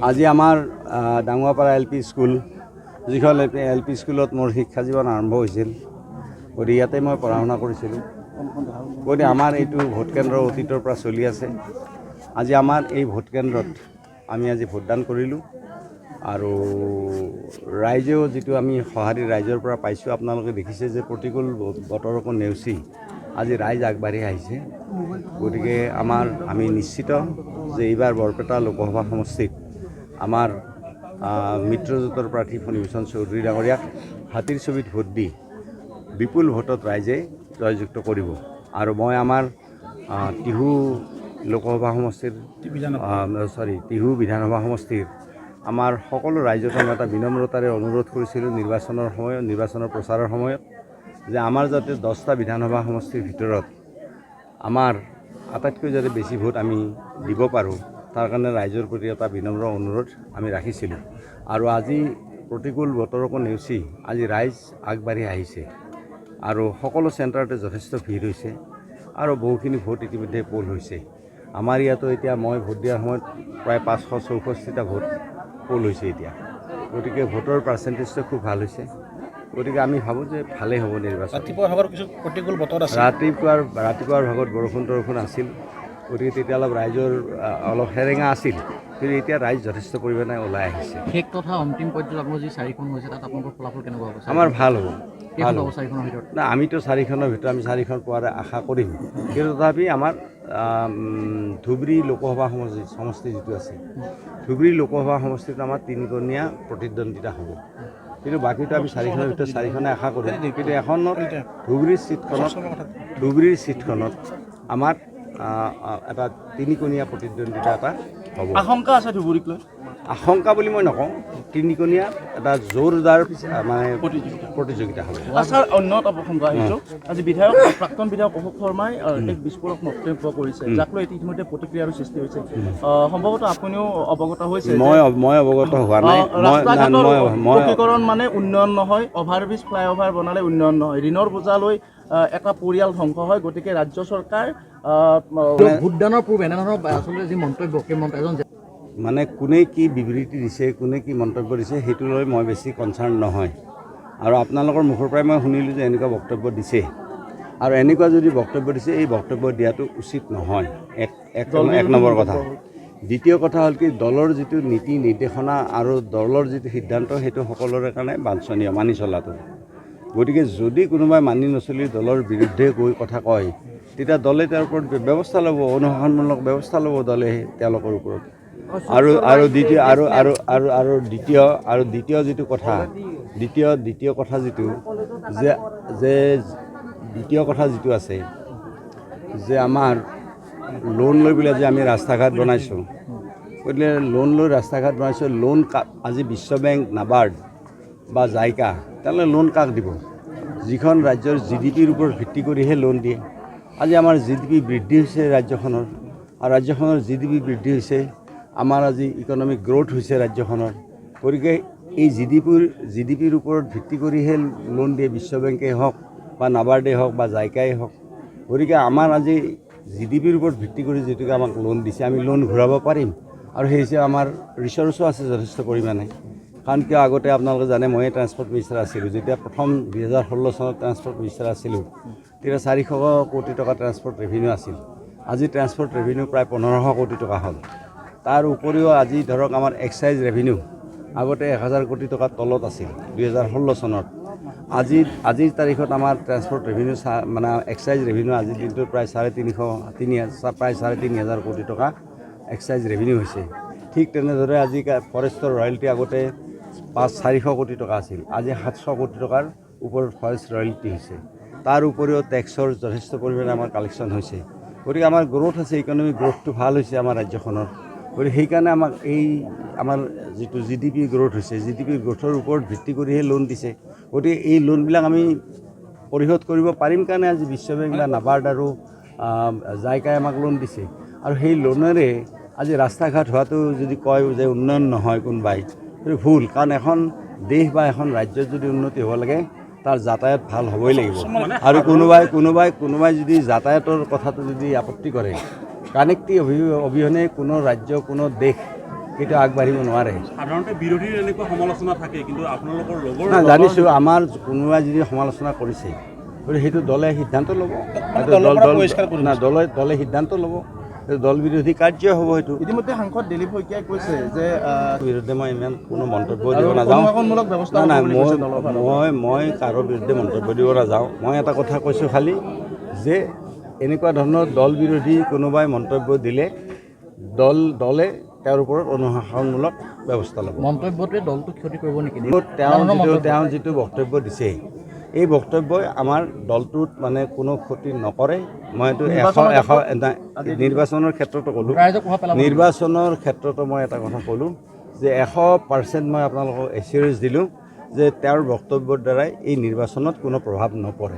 আজি আমাৰ ডাঙুৱাপাৰা LP school, যিখন LP স্কুলত মোৰ শিক্ষা জীৱন আৰম্ভ হৈছিল, গতিকে ইয়াতে মই পঢ়া শুনা কৰিছিলোঁ। গতিকে আমাৰ এইটো ভোট কেন্দ্ৰ অতীতৰ পৰা চলি আছে। আজি আমাৰ এই ভোট কেন্দ্ৰত আমি আজি ভোটদান কৰিলোঁ আৰু ৰাইজেও যিটো আমি সঁহাৰি ৰাইজৰ পৰা পাইছোঁ, আপোনালোকে দেখিছে যে প্ৰতিকূল বতৰকো নেওচি আজি ৰাইজ আগবাঢ়ি আহিছে। গতিকে আমি নিশ্চিত যে এইবাৰ বৰপেটা লোকসভা সমষ্টিত আমাৰ মিত্ৰজোঁটৰ প্ৰাৰ্থী ফণীভূষণ চৌধুৰী ডাঙৰীয়াক হাতীৰ ছবিত ভোট দি বিপুল ভোটত ৰাইজে জয়যুক্ত কৰিব। আৰু মই আমাৰ টিহু লোকসভা সমষ্টিৰ টিহু বিধানসভা সমষ্টিৰ আমাৰ সকলো ৰাইজক এটা বিনম্ৰতাৰে অনুৰোধ কৰিছিলোঁ নিৰ্বাচনৰ প্ৰচাৰৰ সময়ত যে আমাৰ যাতে 10টা বিধানসভা সমষ্টিৰ ভিতৰত আমাৰ আটাইতকৈ যাতে বেছি ভোট আমি দিব পাৰোঁ, তাৰ কাৰণে ৰাইজৰ প্ৰতি এটা বিনম্ৰ অনুৰোধ আমি ৰাখিছিলোঁ। আৰু আজি প্ৰতিকূল বতৰকো নেওচি আজি ৰাইজ আগবাঢ়ি আহিছে আৰু সকলো চেণ্টাৰতে যথেষ্ট ভিৰ হৈছে আৰু বহুখিনি ভোট ইতিমধ্যে পোল হৈছে। আমাৰ ইয়াতো এতিয়া মই ভোট দিয়াৰ সময়ত প্ৰায় 564টা ভোট পোল হৈছে এতিয়া। গতিকে ভোটৰ পাৰ্চেণ্টেজটো খুব ভাল হৈছে। গতিকে আমি ভাবোঁ যে ভালেই হ'ব নিৰ্বাচন। ৰাতিপুৱাৰ ভাগত কিছু প্ৰতিকূল বতৰ আছে, ৰাতিপুৱাৰ ভাগত বৰষুণ আছিল। গতিকে তেতিয়া ৰাইজৰ অলপ সেৰেঙা আছিল, কিন্তু এতিয়া ৰাইজ যথেষ্ট পৰিমাণে ওলাই আহিছে। শেষ তথা অন্তিম পৰ্যায়ত আপোনাৰ যি 4খন হৈছে তাত আপোনালোকৰ ফলাফল কেনেকুৱা হ'ব? আমাৰ ভাল হ'ব। 4খনৰ ভিতৰত না, আমিতো 4খনৰ ভিতৰত আমি 4খন পোৱাৰ আশা কৰিম, কিন্তু তথাপি আমাৰ ধুবুৰী লোকসভা সমষ্টি যিটো আছে, ধুবুৰী লোকসভা সমষ্টিত আমাৰ 3কোণীয়া প্ৰতিদ্বন্দ্বিতা হ'ব। কিন্তু বাকীটো আমি 4খনৰ ভিতৰত 4খনে আশা কৰিম। কিন্তু এখনত ধুবুৰীৰ ছিটখনত আমাৰ এটা 3কোণীয়া প্ৰতিদ্বন্দ্বিতা এটা হ'ব। আশংকা আছে ধুবুৰীক লৈ? আশংকা বুলি মই নকওঁ, 3কোণীয়া এটা জোৰদাৰ মানে প্ৰতিযোগিতা হ'ব। ছাৰ, অন্য এটা প্ৰসংগ আহিছোঁ। আজি প্ৰাক্তন বিধায়ক অশোক শৰ্মাই এক বিস্ফোৰক মন্তব্য কৰিছে, যাক লৈ ইতিমধ্যে প্ৰতিক্ৰিয়াৰ সৃষ্টি হৈছে। সম্ভৱতঃ আপুনিও অৱগত হৈছে? মই অৱগত হোৱা নাই। পকীকৰণ মানে উন্নয়ন নহয়, অভাৰব্ৰিজ ফ্লাইঅভাৰ বনালে উন্নয়ন নহয়, ঋণৰ বোজা লৈ এটা পৰিয়াল ধ্বংস হয়। গতিকে ৰাজ্য চৰকাৰ ভোটদানৰ পূৰ্বে এনেধৰণৰ আচলতে যি মন্তব্য এজন মানে কোনে কি বিবৃতি দিছে, কোনে কি মন্তব্য দিছে, সেইটো লৈ মই বেছি কনচাৰ্ণ নহয়। আৰু আপোনালোকৰ মুখৰ পৰাই মই শুনিলোঁ যে এনেকুৱা বক্তব্য দিছে, আৰু এনেকুৱা যদি বক্তব্য দিছে, এই বক্তব্য দিয়াটো উচিত নহয়। এক নম্বৰ কথা। দ্বিতীয় কথা হ'ল কি, দলৰ যিটো নীতি নিৰ্দেশনা আৰু দলৰ যিটো সিদ্ধান্ত, সেইটো সকলোৰে কাৰণে বাঞ্ছনীয় মানি চলাটো। গতিকে যদি কোনোবাই মানি নচলি দলৰ বিৰুদ্ধে গৈ কথা কয়, তেতিয়া দলে তেওঁৰ ওপৰত ব্যৱস্থা ল'ব, অনুশাসনমূলক ব্যৱস্থা ল'ব দলে তেওঁলোকৰ ওপৰত। আৰু দ্বিতীয় যিটো কথা, দ্বিতীয় কথা যিটো আছে যে আমাৰ লোন লৈ পেলাই যে আমি ৰাস্তা ঘাট বনাইছোঁ, গতিকে লোন লৈ ৰাস্তা ঘাট বনাইছোঁ, লোন আজি বিশ্ব বেংক, নাবাৰ্ড বা জাইকা তেওঁলোকে লোন কাক দিব? যিখন ৰাজ্যৰ GDPৰ ওপৰত ভিত্তি কৰিহে লোন দিয়ে। আজি আমাৰ GDP বৃদ্ধি হৈছে ৰাজ্যখনৰ, আৰু ৰাজ্যখনৰ GDP বৃদ্ধি হৈছে, আমাৰ আজি ইকনমিক গ্ৰ'থ হৈছে ৰাজ্যখনৰ। গতিকে এই GDPৰ ওপৰত ভিত্তি কৰিহে লোন দিয়ে, বিশ্ব বেংকেই হওক বা নাবাৰ্ডেই হওক বা জাইকাই হওক। গতিকে আমাৰ আজি GDPৰ ওপৰত ভিত্তি কৰি যিটোকে আমাক লোন দিছে, আমি লোন ঘূৰাব পাৰিম। আৰু সেই হিচাপে আমাৰ ৰিচৰ্চো আছে যথেষ্ট পৰিমাণে। কাৰণ কিয়, আগতে আপোনালোকে জানে ময়ে ট্ৰান্সপৰ্ট মিনিষ্টাৰ আছিলোঁ। যেতিয়া প্ৰথম 2016 চনত ট্ৰান্সপৰ্ট মিনিষ্টাৰ আছিলোঁ, তেতিয়া 400 কোটি টকা ট্ৰান্সপৰ্ট ৰেভিনিউ আছিল। আজি ট্ৰান্সপৰ্ট ৰেভিনিউ প্ৰায় 1500 কোটি টকা হ'ল। তাৰ উপৰিও আজি ধৰক আমাৰ এক্সাইজ ৰেভিনিউ আগতে 1000 কোটি টকাৰ তলত আছিল 2016 চনত। আজিৰ তাৰিখত আমাৰ ট্ৰান্সপৰ্ট ৰেভিনিউ মানে এক্সাইজ ৰেভিনিউ আজিৰ দিনটোত প্ৰায় 3,500 কোটি টকা এক্সাইজ ৰেভিনিউ হৈছে। ঠিক তেনেদৰে আজি ফৰেষ্টৰ ৰয়েলটি আগতে 400 কোটি টকা আছিল, আজি 700 কোটি টকাৰ ওপৰত ফৰেষ্ট ৰয়েলটি হৈছে। তাৰ উপৰিও টেক্সৰ যথেষ্ট পৰিমাণে আমাৰ কালেকশ্যন হৈছে। গতিকে আমাৰ গ্ৰ'থ আছে, ইকনমিক গ্ৰ'থটো ভাল হৈছে আমাৰ ৰাজ্যখনৰ। গতিকে সেইকাৰণে আমাক আমাৰ যিটো GDP গ্ৰ'থ হৈছে, GDP গ্ৰ'থৰ ওপৰত ভিত্তি কৰিহে লোন দিছে। গতিকে এই লোনবিলাক আমি পৰিশোধ কৰিব পাৰিম কাৰণে আজি বিশ্ব বেংক বা নাবাৰ্ড আৰু জাইকাই আমাক লোন দিছে। আৰু সেই লোনেৰে আজি ৰাস্তা ঘাট হোৱাটো যদি কয় যে উন্নয়ন নহয় কোনোবাই, সেইটো ভুল। কাৰণ এখন দেশ বা এখন ৰাজ্যত যদি উন্নতি হ'ব লাগে, তাৰ যাতায়াত ভাল হ'বই লাগিব। আৰু কোনোবাই যদি যাতায়াতৰ কথাটো যদি আপত্তি কৰে, কানেক্টিভ অবিহনে কোনো ৰাজ্য কোনো দেশ কেতিয়াও আগবাঢ়িব নোৱাৰে। সাধাৰণতে বিৰোধীৰ এনেকুৱা সমালোচনা থাকে, কিন্তু আপোনালোকৰ লগৰ না জানিছোঁ আমাৰ কোনোবাই যদি সমালোচনা কৰিছে গতিকে সেইটো দলে সিদ্ধান্ত ল'ব, দলে সিদ্ধান্ত ল'ব, দল বিৰোধী কাৰ্য হ'ব। সেইটো ইতিমধ্যে সাংসদ দিলীপ শইকীয়াই কৈছে যে বিৰুদ্ধে মই ইমান কোনো মন্তব্য দিব নাযাওঁ। অনুশাসনমূলক ব্যৱস্থা নাই ল'ব বুলি কৈছে দলৰ ফালৰ পৰা। মই কাৰো বিৰুদ্ধে মন্তব্য দিব নাযাওঁ। মই এটা কথা কৈছোঁ খালি যে এনেকুৱা ধৰণৰ দল বিৰোধী কোনোবাই মন্তব্য দিলে দলে তেওঁৰ ওপৰত অনুশাসনমূলক ব্যৱস্থা ল'ব। মন্তব্যটোৱে দলটোক ক্ষতি কৰিব নেকি? তেওঁ যিটো বক্তব্য দিছে এই বক্তব্যই আমাৰ দলটোত মানে কোনো ক্ষতি নকৰে। মই এইটো নিৰ্বাচনৰ ক্ষেত্ৰতো ক'লোঁ, নিৰ্বাচনৰ ক্ষেত্ৰতো মই এটা কথা ক'লোঁ যে 100% মই আপোনালোকক এচিয়ৰেঞ্চ দিলোঁ যে তেওঁৰ বক্তব্যৰ দ্বাৰাই এই নিৰ্বাচনত কোনো প্ৰভাৱ নপৰে।